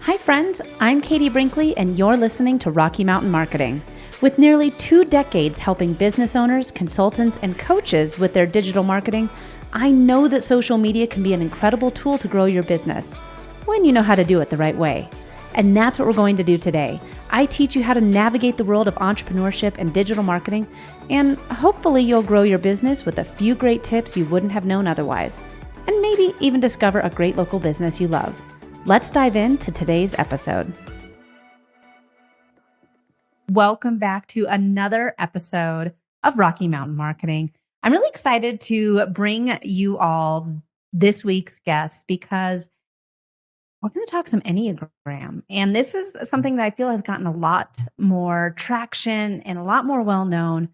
Hi friends, I'm Katie Brinkley and you're listening to Rocky Mountain Marketing. With nearly 2 decades helping business owners, consultants, and coaches with their digital marketing, I know that social media can be an incredible tool to grow your business when you know how to do it the right way. And that's what we're going to do today. I teach you how to navigate the world of entrepreneurship and digital marketing, and hopefully you'll grow your business with a few great tips you wouldn't have known otherwise, and maybe even discover a great local business you love. Let's dive into today's episode. Welcome back to another episode of Rocky Mountain Marketing. I'm really excited to bring you all this week's guest because we're going to talk some Enneagram. And this is something that I feel has gotten a lot more traction and a lot more well-known.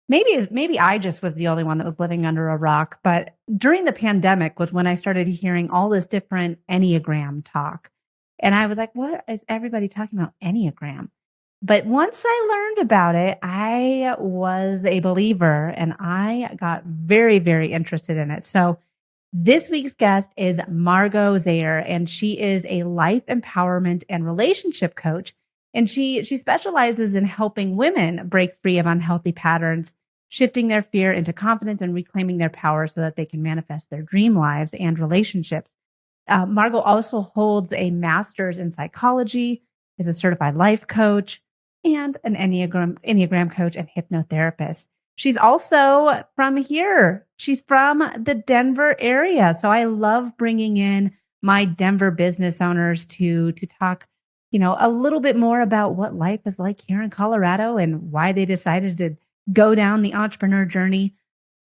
Maybe I just was the only one that was living under a rock, but during the pandemic was when I started hearing all this different Enneagram talk. And I was like, what is everybody talking about Enneagram? But once I learned about it, I was a believer and I got very, very interested in it. So this week's guest is Margot Zaher, and she is a life empowerment and relationship coach. And she specializes in helping women break free of unhealthy patterns, shifting their fear into confidence and reclaiming their power so that they can manifest their dream lives and relationships. Margot also holds a master's in psychology, is a certified life coach, and an Enneagram coach and hypnotherapist. She's also from here. She's from the Denver area. So I love bringing in my Denver business owners to talk, a little bit more about what life is like here in Colorado and why they decided to go down the entrepreneur journey.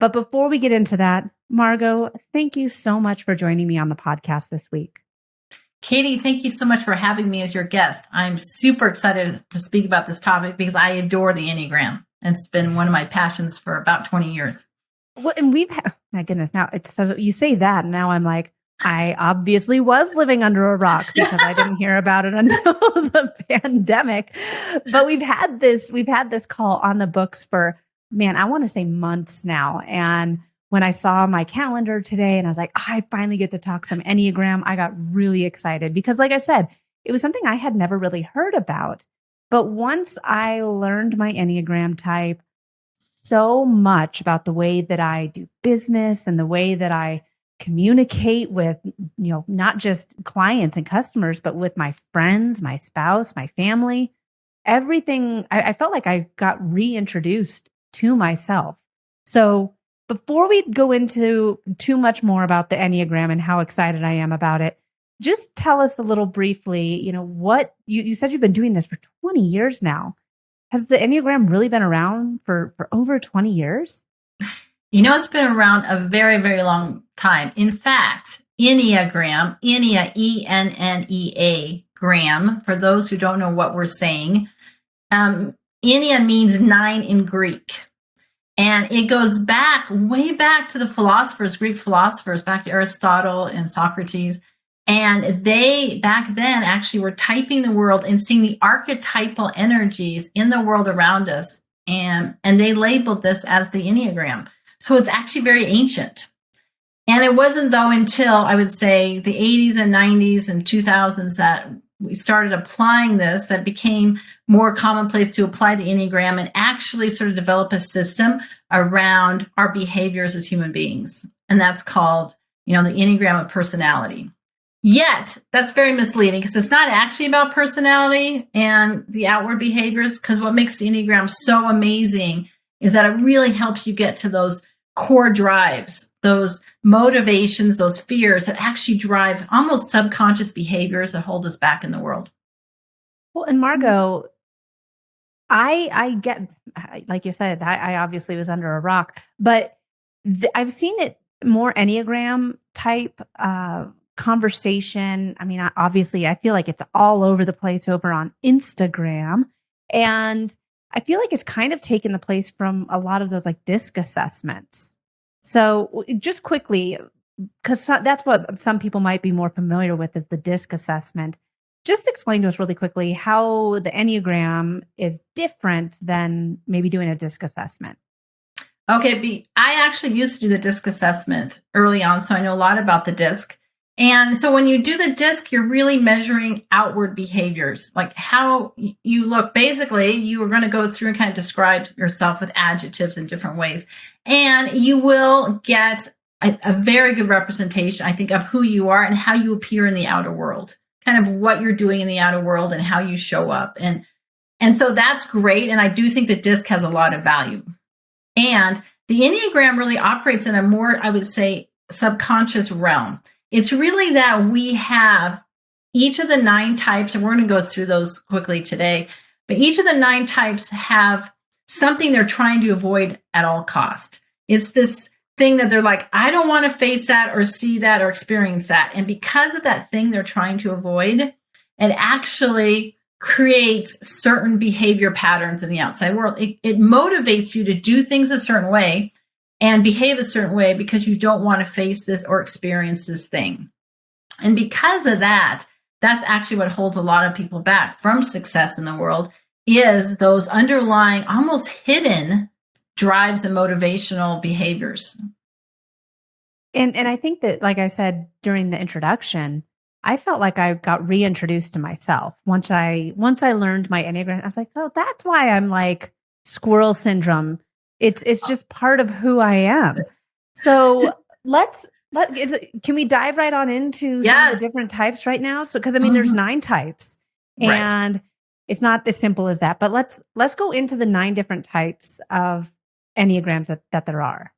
But before we get into that, Margot, thank you so much for joining me on the podcast this week. Katie, thank you so much for having me as your guest. I'm super excited to speak about this topic because I adore the Enneagram. And it's been one of my passions for about 20 years. Well, and my goodness, now it's so you say that, and now I'm like, I obviously was living under a rock because I didn't hear about it until the pandemic. But we've had this call on the books for, I want to say months now. And when I saw my calendar today and I was like, I finally get to talk some Enneagram, I got really excited because, like I said, it was something I had never really heard about. But once I learned my Enneagram type, so much about the way that I do business and the way that I communicate with, not just clients and customers, but with my friends, my spouse, my family, everything. I felt like I got reintroduced to myself. So before we go into too much more about the Enneagram and how excited I am about it, just tell us a little briefly, what you said you've been doing this for 20 years now. Has the Enneagram really been around for over 20 years? It's been around a very, very long time. In fact, Enneagram, E-N-N-E-A, gram, for those who don't know what we're saying, Ennea means 9 in Greek. And it goes way back to the philosophers, Greek philosophers, back to Aristotle and Socrates. And they, back then, actually were typing the world and seeing the archetypal energies in the world around us. And they labeled this as the Enneagram. So it's actually very ancient. And it wasn't, though, until, I would say, the 80s and 90s and 2000s that we started applying this, that became more commonplace to apply the Enneagram and actually sort of develop a system around our behaviors as human beings. And that's called, the Enneagram of Personality. Yet, that's very misleading because it's not actually about personality and the outward behaviors, because what makes the Enneagram so amazing is that it really helps you get to those core drives, those motivations, those fears that actually drive almost subconscious behaviors that hold us back in the world. Well, and Margot, I get, like you said, I obviously was under a rock, but I've seen it more Enneagram type conversation. Obviously, I feel like it's all over the place over on Instagram. And I feel like it's kind of taken the place from a lot of those like DISC assessments. So just quickly, because that's what some people might be more familiar with is the DISC assessment. Just explain to us really quickly how the Enneagram is different than maybe doing a DISC assessment. Okay, I actually used to do the DISC assessment early on, so I know a lot about the DISC. And so when you do the disc, you're really measuring outward behaviors, like how you look. Basically, you are going to go through and kind of describe yourself with adjectives in different ways. And you will get a very good representation, I think, of who you are and how you appear in the outer world, kind of what you're doing in the outer world and how you show up. And so that's great. And I do think the disc has a lot of value. And the Enneagram really operates in a more, I would say, subconscious realm. It's really that we have each of the 9 types, and we're going to go through those quickly today, but each of the 9 types have something they're trying to avoid at all cost. It's this thing that they're like, I don't want to face that or see that or experience that. And because of that thing they're trying to avoid, it actually creates certain behavior patterns in the outside world. It motivates you to do things a certain way and behave a certain way because you don't want to face this or experience this thing. And because of that, that's actually what holds a lot of people back from success in the world, is those underlying, almost hidden drives and motivational behaviors. And I think that, like I said during the introduction, I felt like I got reintroduced to myself once I learned my Enneagram. I was like, so that's why I'm like squirrel syndrome. It's just part of who I am. So can we dive right on into some of the different types right now? So, because I mean, there's 9 types, and it's not as simple as that. But let's go into the 9 different types of Enneagrams that there are.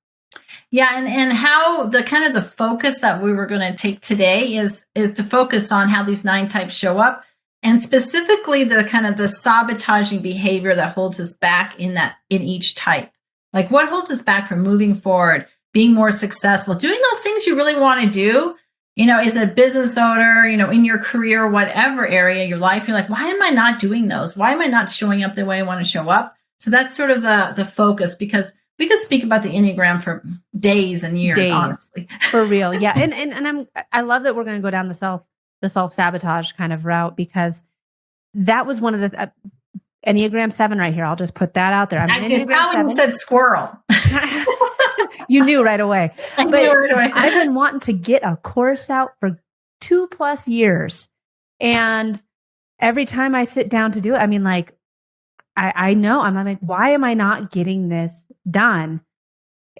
Yeah, and how the kind of the focus that we were going to take today is to focus on how these 9 types show up, and specifically the kind of the sabotaging behavior that holds us back in each type. Like, what holds us back from moving forward, being more successful, doing those things you really want to do? As a business owner, in your career, whatever area of your life, you're like, why am I not doing those? Why am I not showing up the way I want to show up? So that's sort of the focus, because we could speak about the Enneagram for days and years, honestly. For real. Yeah. And I love that we're going to go down the self-sabotage kind of route, because that was one of the Enneagram 7 right here. I'll just put that out there. I did. Probably said squirrel. You knew right away. I knew right away. I've been wanting to get a course out for 2+ years. And every time I sit down to do it, I mean, like, I know I'm like, why am I not getting this done?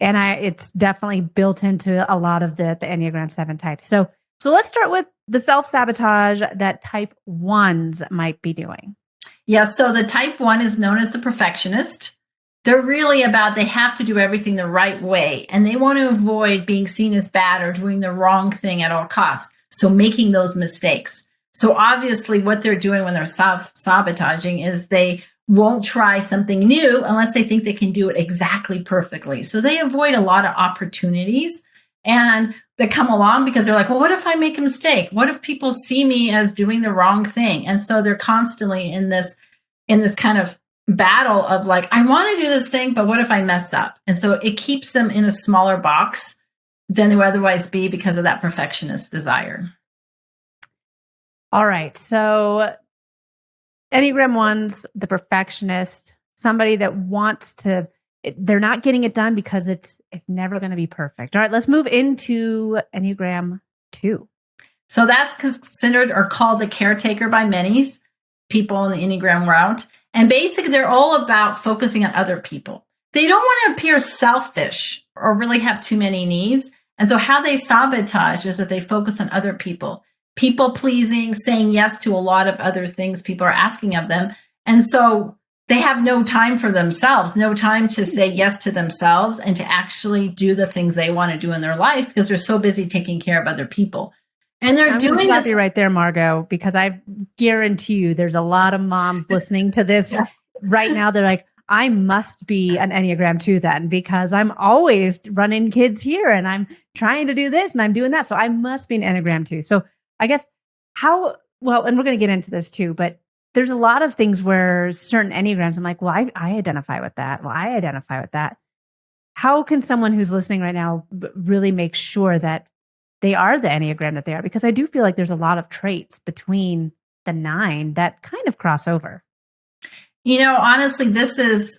And it's definitely built into a lot of the Enneagram 7 types. So let's start with the self-sabotage that type 1s might be doing. Yeah. So the type 1 is known as the perfectionist. They're really about, they have to do everything the right way, and they want to avoid being seen as bad or doing the wrong thing at all costs. So making those mistakes. So obviously what they're doing when they're self-sabotaging is they won't try something new unless they think they can do it exactly perfectly. So they avoid a lot of opportunities, and they come along because they're like, well, what if I make a mistake? What if people see me as doing the wrong thing? And so they're constantly in this kind of battle of like, I want to do this thing, but what if I mess up? And so it keeps them in a smaller box than they would otherwise be because of that perfectionist desire. All right. So Enneagram 1s, the perfectionist, somebody that wants to, they're not getting it done because it's never going to be perfect. All right, let's move into Enneagram 2. So that's considered or called a caretaker by many people in the Enneagram route. And basically, they're all about focusing on other people. They don't want to appear selfish or really have too many needs. And so how they sabotage is that they focus on other people. People pleasing, saying yes to a lot of other things people are asking of them. And so they have no time for themselves, no time to say yes to themselves and to actually do the things they want to do in their life because they're so busy taking care of other people. And they're doing this. Stop you right there, Margot, because I guarantee you there's a lot of moms listening to this right now. They're like, I must be an Enneagram 2 then, because I'm always running kids here and I'm trying to do this and I'm doing that. So I must be an Enneagram 2. So I guess and we're going to get into this too, but there's a lot of things where certain Enneagrams, I'm like, well, I identify with that. Well, I identify with that. How can someone who's listening right now really make sure that they are the Enneagram that they are? Because I do feel like there's a lot of traits between the 9 that kind of cross over. Honestly, this is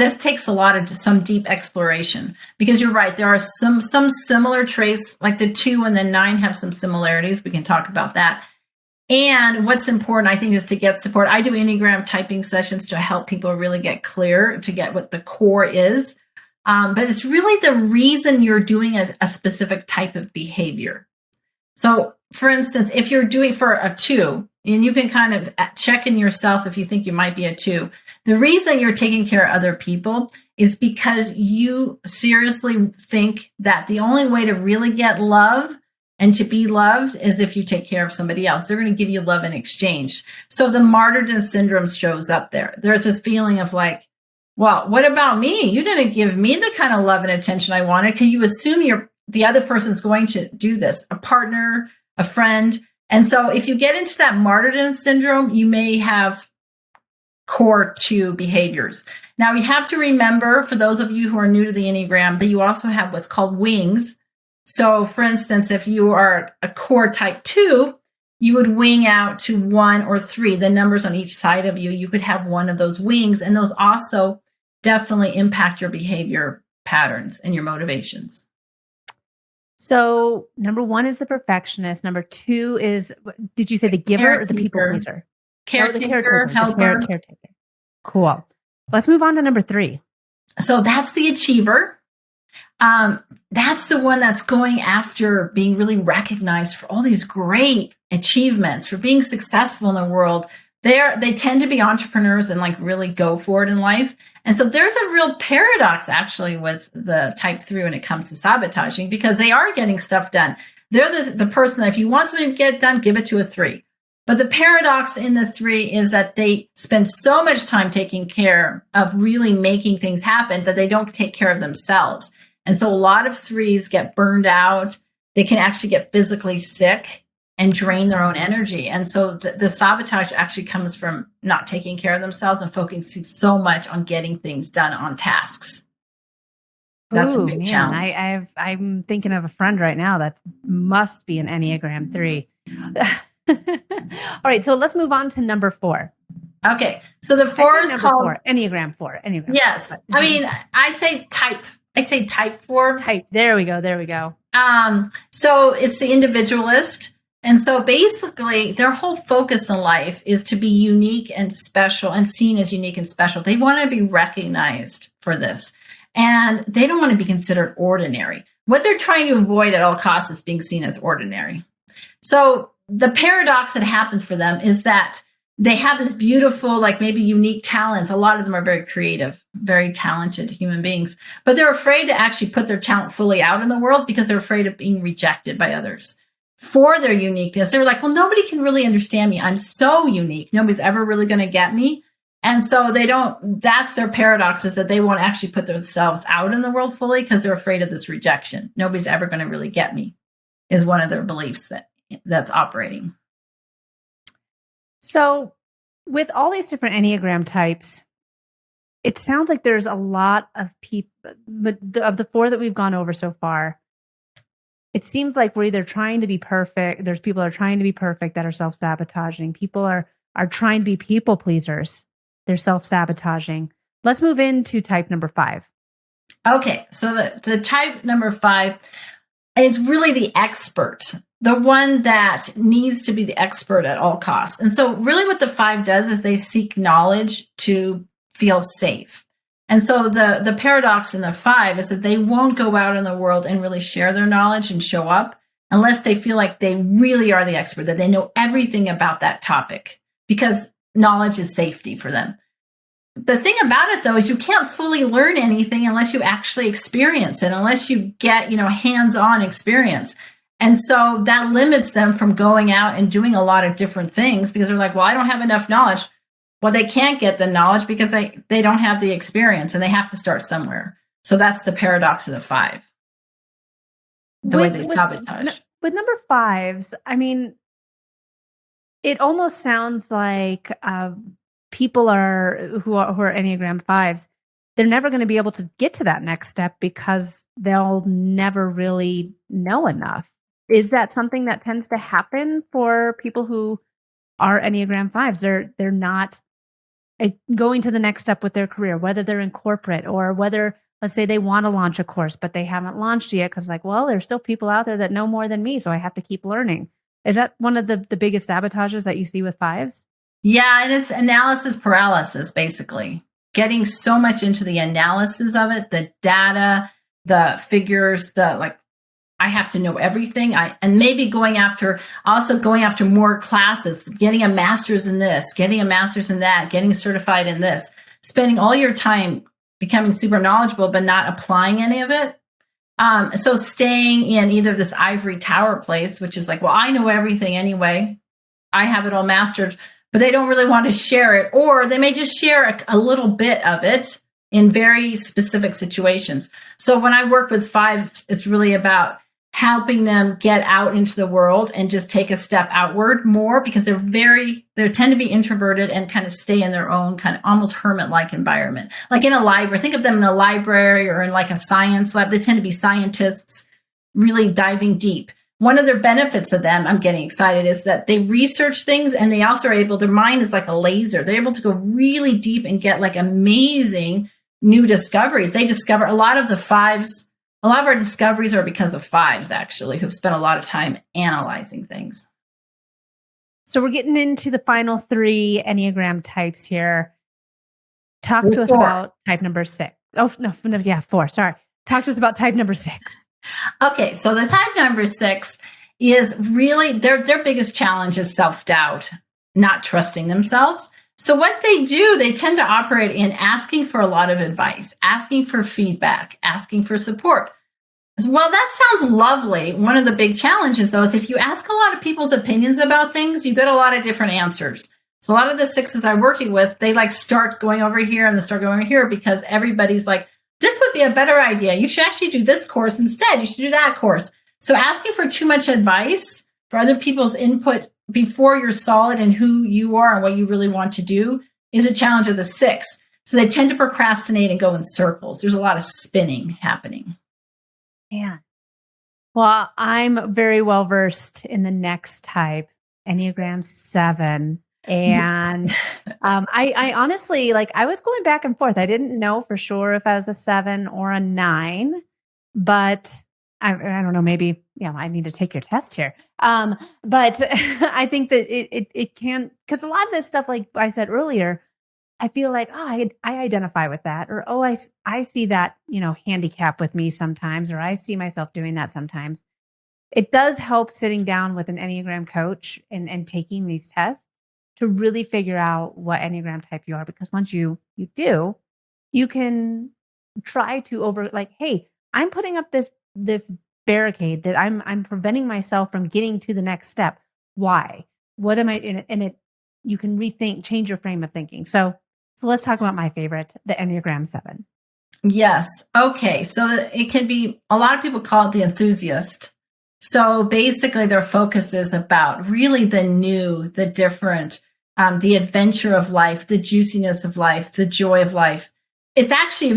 this takes a lot of some deep exploration, because you're right. There are some similar traits, like the 2 and the 9 have some similarities. We can talk about that. And what's important, I think, is to get support. I do Enneagram typing sessions to help people really get clear, to get what the core is. But it's really the reason you're doing a specific type of behavior. So, for instance, if you're doing for a 2, and you can kind of check in yourself if you think you might be a 2, the reason you're taking care of other people is because you seriously think that the only way to really get love and to be loved is if you take care of somebody else. They're going to give you love in exchange. So the martyrdom syndrome shows up there. There's this feeling of like, well, what about me? You didn't give me the kind of love and attention I wanted, because you assume the other person's going to do this, a partner, a friend. And so if you get into that martyrdom syndrome, you may have core 2 behaviors. Now, you have to remember, for those of you who are new to the Enneagram, that you also have what's called wings. So, for instance, if you are a core type 2, you would wing out to 1 or 3, the numbers on each side of you. You could have one of those wings, and those also definitely impact your behavior patterns and your motivations. So number 1 is the perfectionist. Number 2 is, did you say the giver or the people pleaser? Caretaker, helper. Caretaker. Cool. Let's move on to number 3. So that's the achiever. That's the one that's going after being really recognized for all these great achievements, for being successful in the world. They tend to be entrepreneurs and like really go for it in life. And so there's a real paradox actually with the type 3 when it comes to sabotaging, because they are getting stuff done. They're the person that if you want something to get done, give it to a 3. But the paradox in the 3 is that they spend so much time taking care of really making things happen that they don't take care of themselves. And so a lot of 3s get burned out. They can actually get physically sick and drain their own energy. And so the sabotage actually comes from not taking care of themselves and focusing so much on getting things done on tasks. That's a big challenge. I'm thinking of a friend right now that must be an Enneagram 3. All right, so let's move on to number 4. Okay, so the 4 is called 4. Enneagram 4. Enneagram. Yes, 4. I mean, I say type 4. Type. There we go. So it's the individualist. And so basically their whole focus in life is to be unique and special and seen as unique and special. They want to be recognized for this. And they don't want to be considered ordinary. What they're trying to avoid at all costs is being seen as ordinary. So the paradox that happens for them is that they have this beautiful, like maybe unique talents. A lot of them are very creative, very talented human beings, but they're afraid to actually put their talent fully out in the world because they're afraid of being rejected by others for their uniqueness. They're like, well, nobody can really understand me. I'm so unique. Nobody's ever really going to get me. And so that's their paradox, is that they won't actually put themselves out in the world fully because they're afraid of this rejection. Nobody's ever going to really get me, is one of their beliefs that's operating. So with all these different Enneagram types, it sounds like there's a lot of people, of the 4 that we've gone over so far, it seems like we're either trying to be perfect. There's people that are trying to be perfect that are self-sabotaging. People are trying to be people pleasers. They're self-sabotaging. Let's move into type number 5. Okay, so the type number 5 is really the expert, the one that needs to be the expert at all costs. And so really what the 5 does is they seek knowledge to feel safe. And so the paradox in the 5 is that they won't go out in the world and really share their knowledge and show up unless they feel like they really are the expert, that they know everything about that topic, because knowledge is safety for them. The thing about it, though, is you can't fully learn anything unless you actually experience it, unless you get, hands-on experience. And so that limits them from going out and doing a lot of different things, because they're like, well, I don't have enough knowledge. Well, they can't get the knowledge because they don't have the experience, and they have to start somewhere. So that's the paradox of the 5. The way they sabotage. With number 5s, I mean, it almost sounds like people who are Enneagram 5s, they're never going to be able to get to that next step because they'll never really know enough. Is that something that tends to happen for people who are Enneagram 5s? They're not going to the next step with their career, whether they're in corporate or whether, let's say they want to launch a course, but they haven't launched yet because like, well, there's still people out there that know more than me, so I have to keep learning. Is that one of the biggest sabotages that you see with fives? Yeah, and it's analysis paralysis, basically. Getting so much into the analysis of it, the data, the figures, I have to know everything. And maybe going after more classes, getting a master's in this, getting a master's in that, getting certified in this, spending all your time becoming super knowledgeable, but not applying any of it. So staying in either this ivory tower place, which is like, well, I know everything anyway. I have it all mastered, but they don't really want to share it, or they may just share a little bit of it in very specific situations. So when I work with fives, it's really about helping them get out into the world and just take a step outward more, because they tend to be introverted and kind of stay in their own kind of almost hermit-like environment. Like in a library, think of them in a library or in like a science lab. They tend to be scientists, really diving deep. One of their benefits of them, I'm getting excited, is that they research things, and they also are able, their mind is like a laser. They're able to go really deep and get like amazing new discoveries. They discover a lot of our discoveries are because of fives, actually, who've spent a lot of time analyzing things. So we're getting into the final 3 Enneagram types here. Talk to us about type number 6. Oh, no, yeah, 4. Sorry. Talk to us about type number 6. Okay, so the type number 6 is really, their biggest challenge is self-doubt, not trusting themselves. So what they do, they tend to operate in asking for a lot of advice, asking for feedback, asking for support. Well, that sounds lovely. One of the big challenges, though, is if you ask a lot of people's opinions about things, you get a lot of different answers. So a lot of the 6s I'm working with, they like start going over here and they start going over here because everybody's like, this would be a better idea. You should actually do this course instead. You should do that course. So asking for too much advice, for other people's input before you're solid in who you are and what you really want to do, is a challenge of the 6. So they tend to procrastinate and go in circles. There's a lot of spinning happening. Yeah. Well, I'm very well versed in the next type, Enneagram 7. And I honestly, like, I was going back and forth. I didn't know for sure if I was a 7 or a 9, but I don't know, maybe, I need to take your test here. But I think that it can, because a lot of this stuff, like I said earlier, I feel like, I identify with that, or, I see that, handicap with me sometimes, or I see myself doing that sometimes. It does help sitting down with an Enneagram coach and taking these tests to really figure out what Enneagram type you are. Because once you do, you can try to hey, I'm putting up this barricade that I'm preventing myself from getting to the next step. Why? What am I in it? And you can rethink, change your frame of thinking. So let's talk about my favorite, the Enneagram 7. Yes. Okay. So it can be, a lot of people call it the enthusiast. So basically their focus is about really the new, the different, the adventure of life, the juiciness of life, the joy of life. It's actually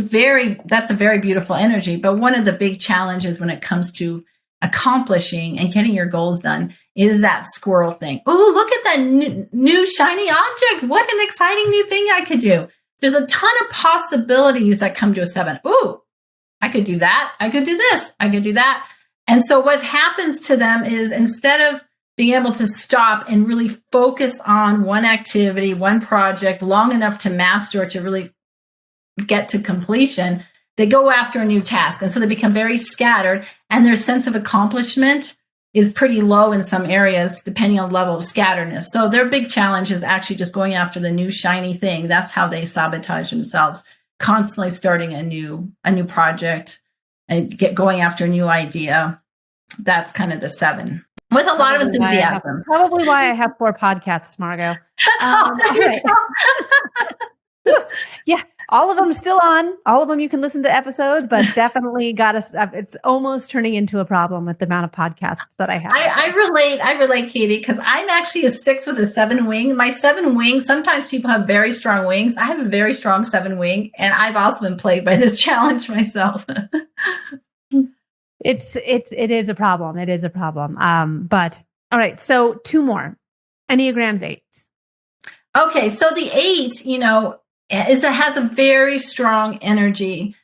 that's a very beautiful energy. But one of the big challenges when it comes to accomplishing and getting your goals done is that squirrel thing. Oh, look at that new shiny object. What an exciting new thing I could do. There's a ton of possibilities that come to a 7. Ooh, I could do that. I could do this. I could do that. And so what happens to them is, instead of being able to stop and really focus on one activity, one project long enough to master it, to really get to completion, they go after a new task. And so they become very scattered, and their sense of accomplishment is pretty low in some areas, depending on the level of scatteredness. So their big challenge is actually just going after the new shiny thing. That's how they sabotage themselves, constantly starting a new project and going after a new idea. That's kind of the 7. With a lot of enthusiasm. Probably why I have 4 podcasts, Margot. Yeah, all of them still on. All of them you can listen to episodes, but definitely it's almost turning into a problem with the amount of podcasts that I have. I relate, Katie, because I'm actually a 6 with a 7 wing. My 7 wing, sometimes people have very strong wings. I have a very strong 7 wing, and I've also been plagued by this challenge myself. It is a problem. It is a problem. But all right. So 2 more. Enneagrams 8s. Okay. So the 8, it has a very strong energy.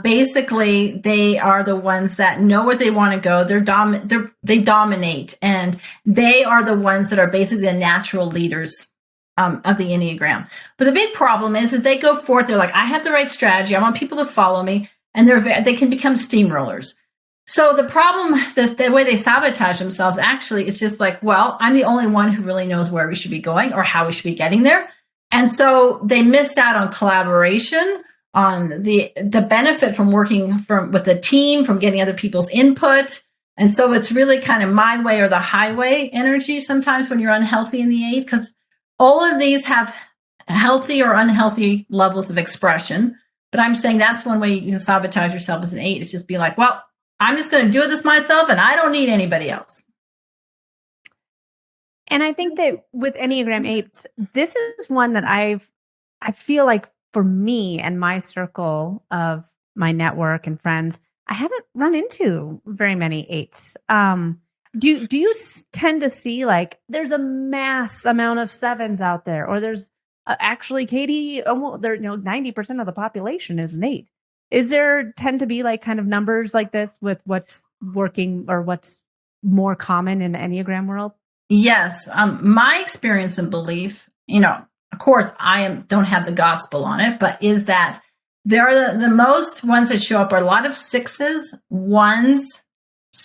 Basically, they are the ones that know where they want to go. They dominate, and they are the ones that are basically the natural leaders of the Enneagram. But the big problem is that they go forth. They're like, I have the right strategy. I want people to follow me, and they can become steamrollers. So the problem, the way they sabotage themselves actually is just like, well, I'm the only one who really knows where we should be going or how we should be getting there. And so they miss out on collaboration, on the benefit from working with a team, from getting other people's input. And so it's really kind of my way or the highway energy sometimes when you're unhealthy in the 8, because all of these have healthy or unhealthy levels of expression. But I'm saying that's one way you can sabotage yourself as an 8. It's just be like, well, I'm just going to do this myself and I don't need anybody else. And I think that with Enneagram 8s, this is one that I feel like for me and my circle of my network and friends, I haven't run into very many 8s. Do you tend to see like there's a mass amount of 7s out there, or there's actually, Katie, 90% of the population is an 8. Is there tend to be like kind of numbers like this with what's working or what's more common in the Enneagram world? Yes. My experience and belief, of course, don't have the gospel on it, but is that there are the most ones that show up are a lot of 6s, 1s,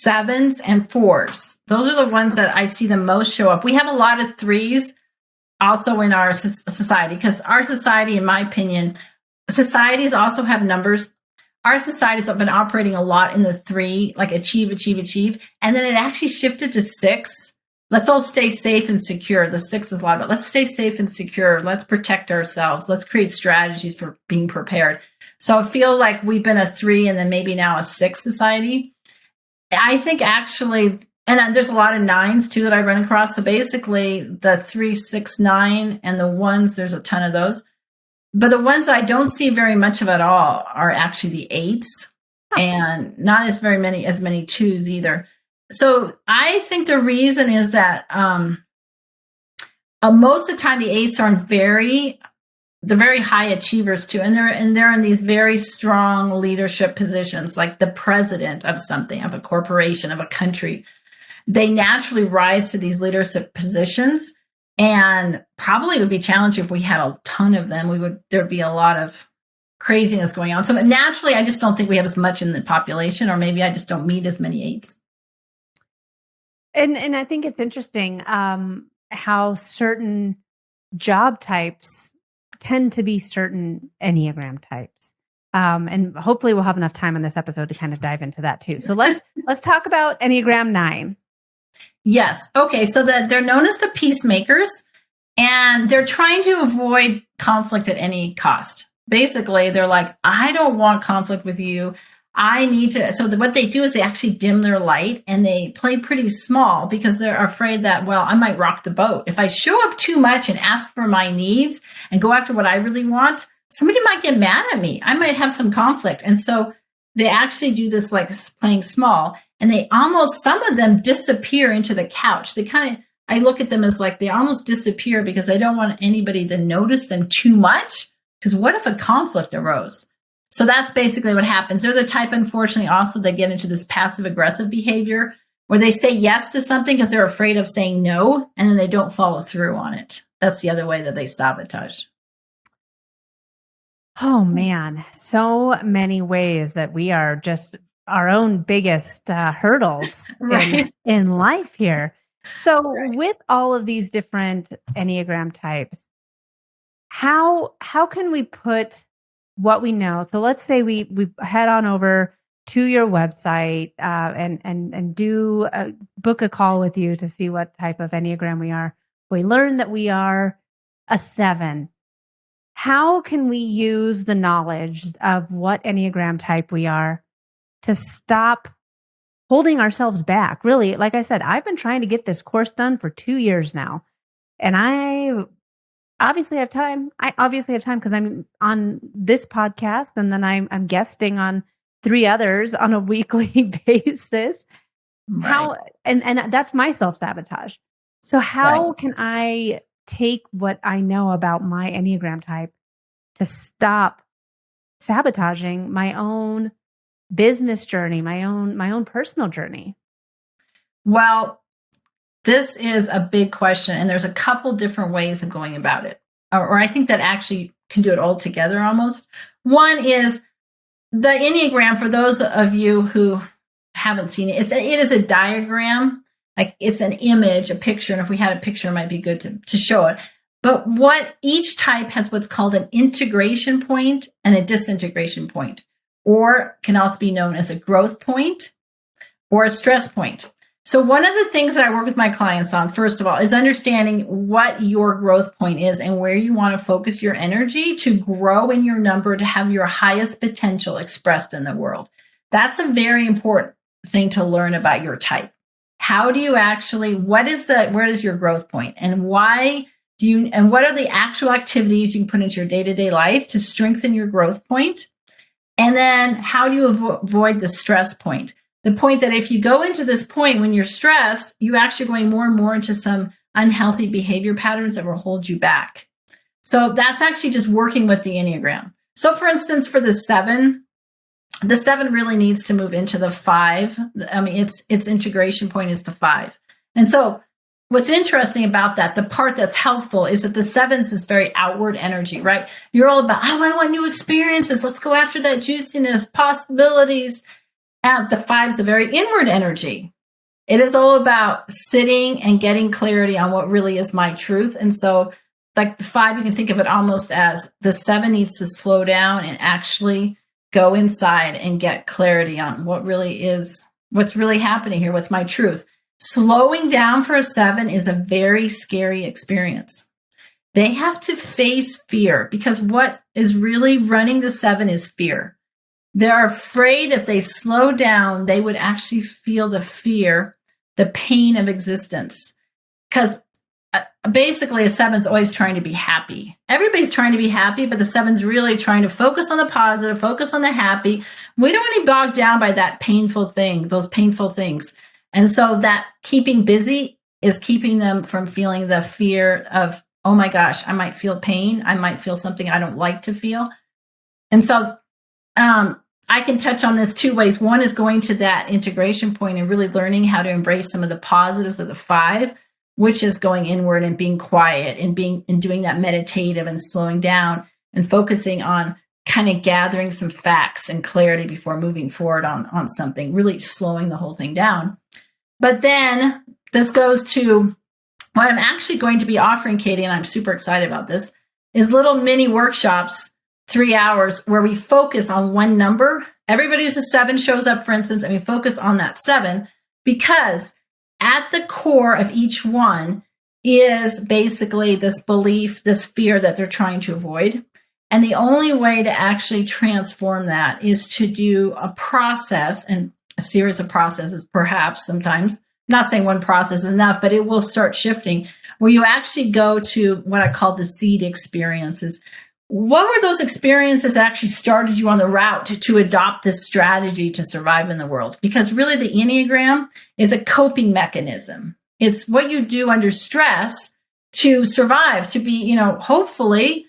7s, and 4s. Those are the ones that I see the most show up. We have a lot of 3s also in our society, because our society, in my opinion, societies also have numbers. Our societies have been operating a lot in the 3, like achieve, achieve, achieve. And then it actually shifted to 6. Let's all stay safe and secure. The 6 is a lot about let's stay safe and secure. Let's protect ourselves. Let's create strategies for being prepared. So I feel like we've been a 3 and then maybe now a 6 society. I think actually, and there's a lot of 9s too that I run across. So basically the 3, 6, 9 and the 1s, there's a ton of those. But the ones I don't see very much of at all are actually the 8s, and not as many 2s either. So I think the reason is that most of the time the 8s are they're very high achievers too, and they're in these very strong leadership positions, like the president of something, of a corporation, of a country. They naturally rise to these leadership positions. And probably it would be challenging if we had a ton of them. There'd be a lot of craziness going on. So naturally, I just don't think we have as much in the population, or maybe I just don't meet as many 8s. And I think it's interesting how certain job types tend to be certain Enneagram types. And hopefully we'll have enough time on this episode to kind of dive into that too. So let's talk about Enneagram 9. Yes. Okay. So they're known as the Peacemakers, and they're trying to avoid conflict at any cost. Basically, they're like, I don't want conflict with you. I need to. So what they do is they actually dim their light, and they play pretty small because they're afraid that, well, I might rock the boat. If I show up too much and ask for my needs and go after what I really want, somebody might get mad at me. I might have some conflict. And so they actually do this like playing small, and some of them disappear into the couch. I look at them as like they almost disappear because they don't want anybody to notice them too much. Because what if a conflict arose? So that's basically what happens. They're the type, unfortunately, also they get into this passive aggressive behavior where they say yes to something because they're afraid of saying no, and then they don't follow through on it. That's the other way that they sabotage. Oh man, so many ways that we are just our own biggest hurdles in life here. So with all of these different Enneagram types, how can we put what we know? So let's say we head on over to your website and do book a call with you to see what type of Enneagram we are. We learn that we are a 7. How can we use the knowledge of what Enneagram type we are to stop holding ourselves back? Really, like I said, I've been trying to get this course done for 2 years now. And I obviously have time. I obviously have time because I'm on this podcast, and then I'm guesting on 3 others on a weekly basis. Right. How and that's my self-sabotage. So how can I take what I know about my Enneagram type to stop sabotaging my own business journey, my own personal journey? Well, this is a big question, and there's a couple different ways of going about it. Or I think that actually can do it all together almost. One is the Enneagram, for those of you who haven't seen it, it is a diagram. Like it's an image, a picture. And if we had a picture, it might be good to show it. But what each type has what's called an integration point and a disintegration point, or can also be known as a growth point or a stress point. So one of the things that I work with my clients on, first of all, is understanding what your growth point is and where you want to focus your energy to grow in your number, to have your highest potential expressed in the world. That's a very important thing to learn about your type. How do you actually, where is your growth point, and why do you, and what are the actual activities you can put into your day-to-day life to strengthen your growth point? And then how do you avoid the stress point? The point that if you go into this point when you're stressed, you're actually going more and more into some unhealthy behavior patterns that will hold you back. So that's actually just working with the Enneagram. So for instance, for the seven really needs to move into the 5. I mean, its integration point is the 5. And so what's interesting about that, the part that's helpful, is that the 7s is very outward energy, right? You're all about, oh, I want new experiences. Let's go after that juiciness, possibilities. And the 5 is a very inward energy. It is all about sitting and getting clarity on what really is my truth. And so like the 5, you can think of it almost as the 7 needs to slow down and actually go inside and get clarity on what's really happening here. What's my truth? Slowing down for a 7 is a very scary experience. They have to face fear, because what is really running the 7 is fear. They're afraid if they slow down, they would actually feel the fear, the pain of existence. Because basically a 7's always trying to be happy. Everybody's trying to be happy, but the 7's really trying to focus on the positive, focus on the happy. We don't want to be bogged down by that painful thing, those painful things. And so that keeping busy is keeping them from feeling the fear of, oh my gosh, I might feel pain. I might feel something I don't like to feel. And so I can touch on this 2 ways. One is going to that integration point and really learning how to embrace some of the positives of the 5, which is going inward and being quiet and doing that meditative and slowing down and focusing on kind of gathering some facts and clarity before moving forward on something, really slowing the whole thing down. But then this goes to what I'm actually going to be offering, Katie, and I'm super excited about this, is little mini workshops, 3 hours, where we focus on one number. Everybody who's a 7 shows up, for instance, and we focus on that 7, because at the core of each one is basically this belief, this fear that they're trying to avoid. And the only way to actually transform that is to do a process, and a series of processes, perhaps sometimes. I'm not saying one process is enough, but it will start shifting, where you actually go to what I call the seed experiences. What were those experiences that actually started you on the route to adopt this strategy to survive in the world? Because really the Enneagram is a coping mechanism. It's what you do under stress to survive, to be, hopefully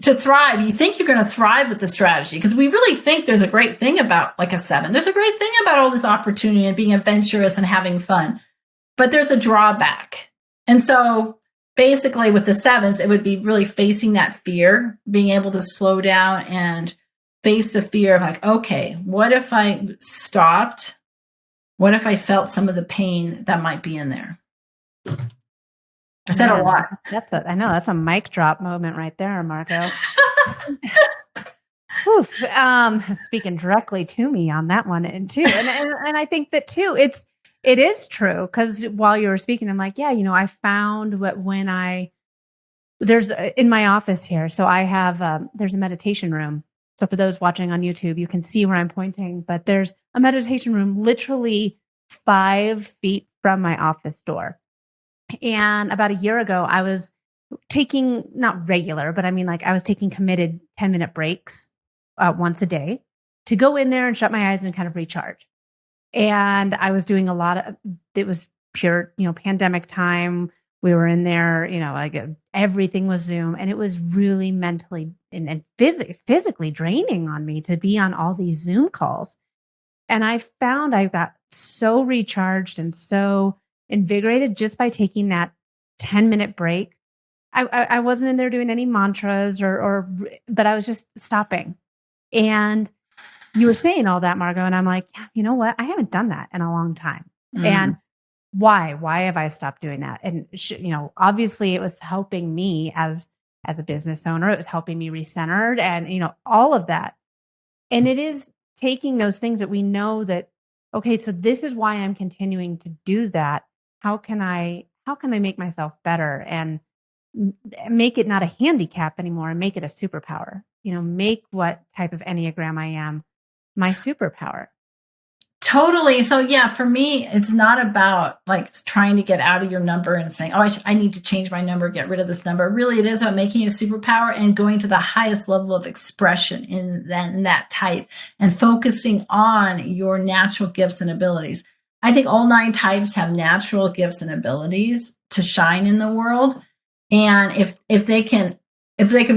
to thrive. You think you're going to thrive with the strategy, because we really think there's a great thing about like a 7. There's a great thing about all this opportunity and being adventurous and having fun, but there's a drawback. And so basically with the 7s, it would be really facing that fear, being able to slow down and face the fear of like, okay, what if I stopped? What if I felt some of the pain that might be in there? I said a lot. I know that's a mic drop moment right there, Margot. Speaking directly to me on that one, and too, and I think that too, it is true, because while you were speaking, I'm like, yeah, I found there's in my office here, so I have there's a meditation room. So for those watching on YouTube, you can see where I'm pointing, but there's a meditation room literally 5 feet from my office door. And about a year ago, I was taking, not regular, but I mean, like I was taking committed 10-minute breaks once a day to go in there and shut my eyes and kind of recharge. And I was doing it was pure, pandemic time. We were in there, like everything was Zoom, and it was really mentally and physically draining on me to be on all these Zoom calls. And I found I got so recharged and so invigorated just by taking that 10-minute break. I wasn't in there doing any mantras but I was just stopping. And you were saying all that, Margot, and I'm like, yeah, you know what? I haven't done that in a long time. And why have I stopped doing that? And obviously it was helping me as a business owner. It was helping me recenter and all of that. And it is taking those things that we know that, okay, so this is why I'm continuing to do that. How can I make myself better and make it not a handicap anymore and make it a superpower? Make what type of Enneagram I am my superpower. Totally. So yeah, for me, it's not about like trying to get out of your number and saying, oh, I need to change my number, get rid of this number. Really, it is about making a superpower and going to the highest level of expression in that type and focusing on your natural gifts and abilities. I think all 9 types have natural gifts and abilities to shine in the world. And if they can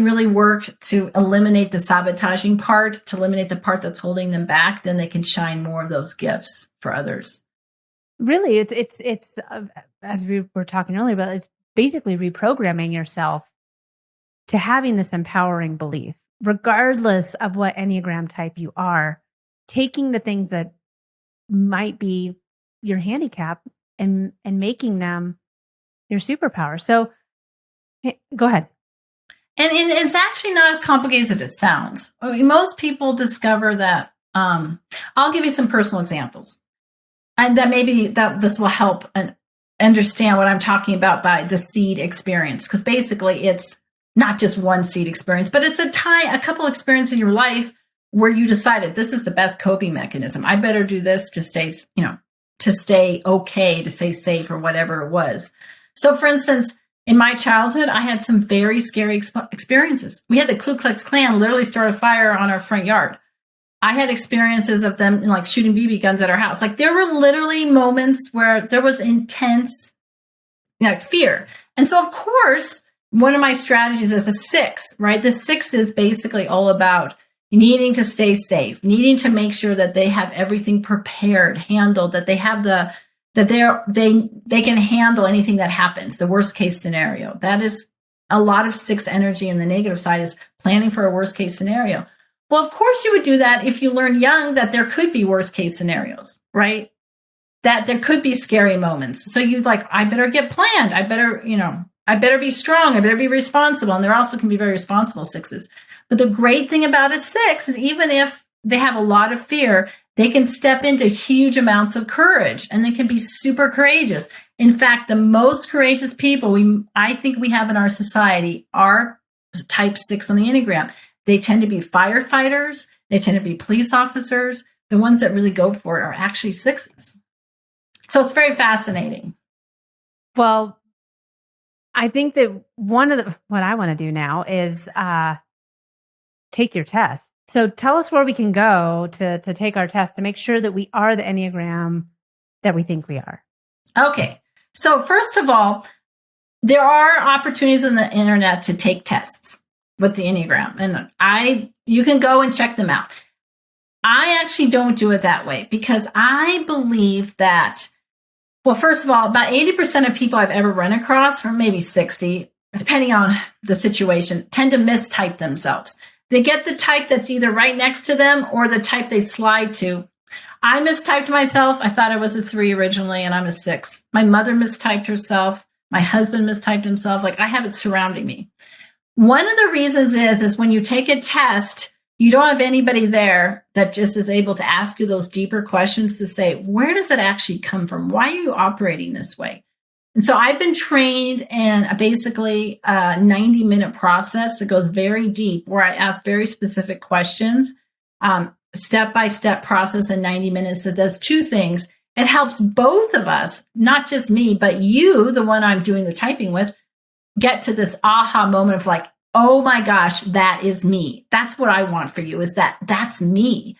really work to eliminate the sabotaging part, to eliminate the part that's holding them back, then they can shine more of those gifts for others. Really, it's as we were talking earlier about, it's basically reprogramming yourself to having this empowering belief, regardless of what Enneagram type you are, taking the things that might be your handicap and making them your superpower. So go ahead. And it's actually not as complicated as it sounds. I mean, most people discover that, I'll give you some personal examples. And that maybe this will help understand what I'm talking about by the seed experience. Because basically it's not just one seed experience, but it's a couple experiences in your life where you decided this is the best coping mechanism. I better do this to stay, to stay okay, to stay safe or whatever it was. So for instance, in my childhood, I had some very scary experiences. We had the Ku Klux Klan literally start a fire on our front yard. I had experiences of them like shooting BB guns at our house. Like there were literally moments where there was intense fear. And so of course, one of my strategies is a 6, right? The 6 is basically all about needing to stay safe, needing to make sure that they have everything prepared, handled, that they have they can handle anything that happens, the worst case scenario. That is a lot of 6 energy, and the negative side is planning for a worst case scenario. Well, of course you would do that if you learned young that there could be worst case scenarios, right? That there could be scary moments. So you'd like, I better get planned. I better be strong. I better be responsible. And there also can be very responsible 6s. But the great thing about a 6 is even if they have a lot of fear, they can step into huge amounts of courage and they can be super courageous. In fact, the most courageous people I think we have in our society are type 6 on the Enneagram. They tend to be firefighters. They tend to be police officers. The ones that really go for it are actually 6s. So it's very fascinating. Well, I think that what I want to do now is take your test. So tell us where we can go to take our test to make sure that we are the Enneagram that we think we are. Okay. So first of all, there are opportunities on the internet to take tests with the Enneagram. And you can go and check them out. I actually don't do it that way because I believe that, well, first of all, about 80% of people I've ever run across, or maybe 60, depending on the situation, tend to mistype themselves. They get the type that's either right next to them or the type they slide to. I mistyped myself. I thought I was a 3 originally, and I'm a 6. My mother mistyped herself. My husband mistyped himself. Like I have it surrounding me. One of the reasons is when you take a test, you don't have anybody there that just is able to ask you those deeper questions to say, where does it actually come from? Why are you operating this way? And so I've been trained in basically a 90-minute process that goes very deep, where I ask very specific questions, step-by-step process in 90 minutes that does 2 things. It helps both of us, not just me, but you, the one I'm doing the typing with, get to this aha moment of like, oh my gosh, that is me. That's what I want for you, is that's me.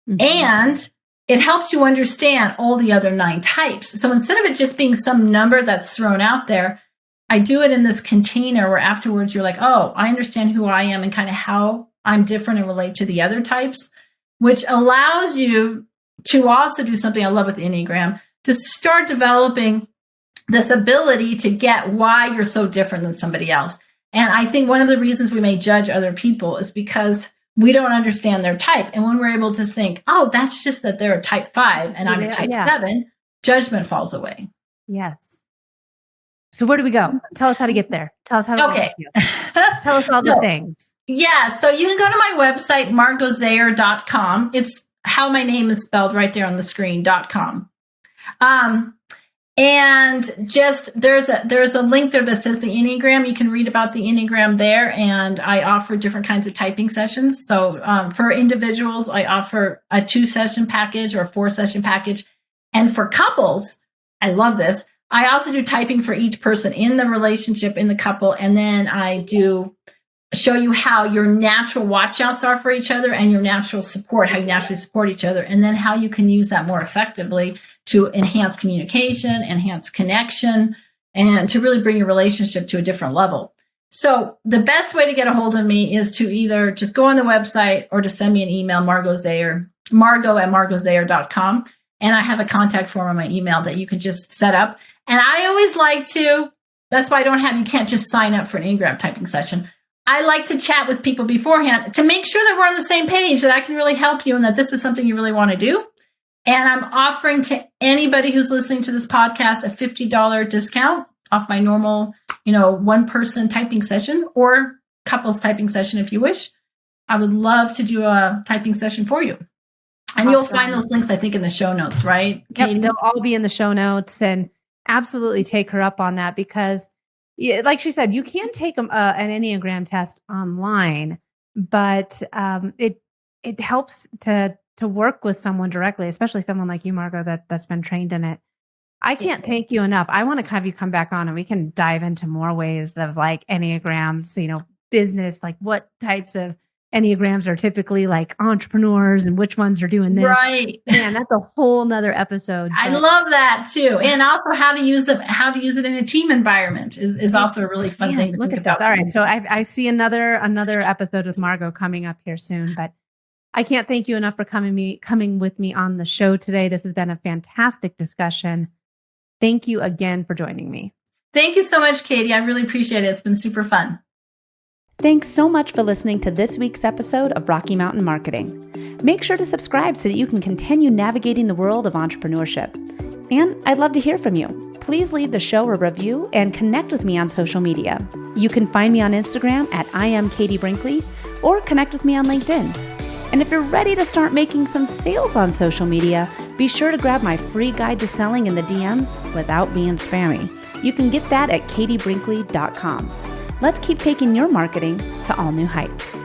Mm-hmm. And it helps you understand all the other 9 types. So instead of it just being some number that's thrown out there, I do it in this container where afterwards you're like, oh, I understand who I am and kind of how I'm different and relate to the other types, which allows you to also do something I love with the Enneagram, to start developing this ability to get why you're so different than somebody else. And I think one of the reasons we may judge other people is because we don't understand their type. And when we're able to think, oh, that's just that they're a type 5 and I'm a type 7, judgment falls away. Yes. So where do we go? Tell us how to get there. Tell us how to get there. Tell us all the things. Yeah. So you can go to my website, margotzaher.com. It's how my name is spelled right there on the screen.com. And just there's a link there that says the Enneagram. You can read about the Enneagram there, and I offer different kinds of typing sessions. So for individuals, I offer a 2-session package or a 4-session package. And for couples, I love this. I also do typing for each person in the relationship, in the couple, and then I do show you how your natural watch-outs are for each other and your natural support, how you naturally support each other, and then how you can use that more effectively to enhance communication, enhance connection, and to really bring your relationship to a different level. So the best way to get a hold of me is to either just go on the website or to send me an email, Margot at margotzaher.com. And I have a contact form on my email that you can just set up. And I always like to, that's why you can't just sign up for an Enneagram typing session. I like to chat with people beforehand to make sure that we're on the same page, that I can really help you and that this is something you really want to do. And I'm offering to anybody who's listening to this podcast a $50 discount off my normal, one-person typing session or couples typing session if you wish. I would love to do a typing session for you. And you'll find those links, I think, in the show notes, right? Yep, they'll all be in the show notes, and absolutely take her up on that because, like she said, you can take an Enneagram test online, but it helps to work with someone directly, especially someone like you, Margot, that's been trained in it. I can't thank you enough. I want to have you come back on and we can dive into more ways of like Enneagrams, business, like what types of Enneagrams are typically like entrepreneurs and which ones are doing this. Right. Man, that's a whole nother episode. I love that too. And also how to use it in a team environment is also a really fun thing to look think at about. This. All right. So I see another episode with Margot coming up here soon, but I can't thank you enough for coming with me on the show today. This has been a fantastic discussion. Thank you again for joining me. Thank you so much, Katie. I really appreciate it. It's been super fun. Thanks so much for listening to this week's episode of Rocky Mountain Marketing. Make sure to subscribe so that you can continue navigating the world of entrepreneurship. And I'd love to hear from you. Please leave the show a review and connect with me on social media. You can find me on Instagram at @IamKatieBrinkley or connect with me on LinkedIn. And if you're ready to start making some sales on social media, be sure to grab my free guide to selling in the DMs without being spammy. You can get that at katiebrinkley.com. Let's keep taking your marketing to all new heights.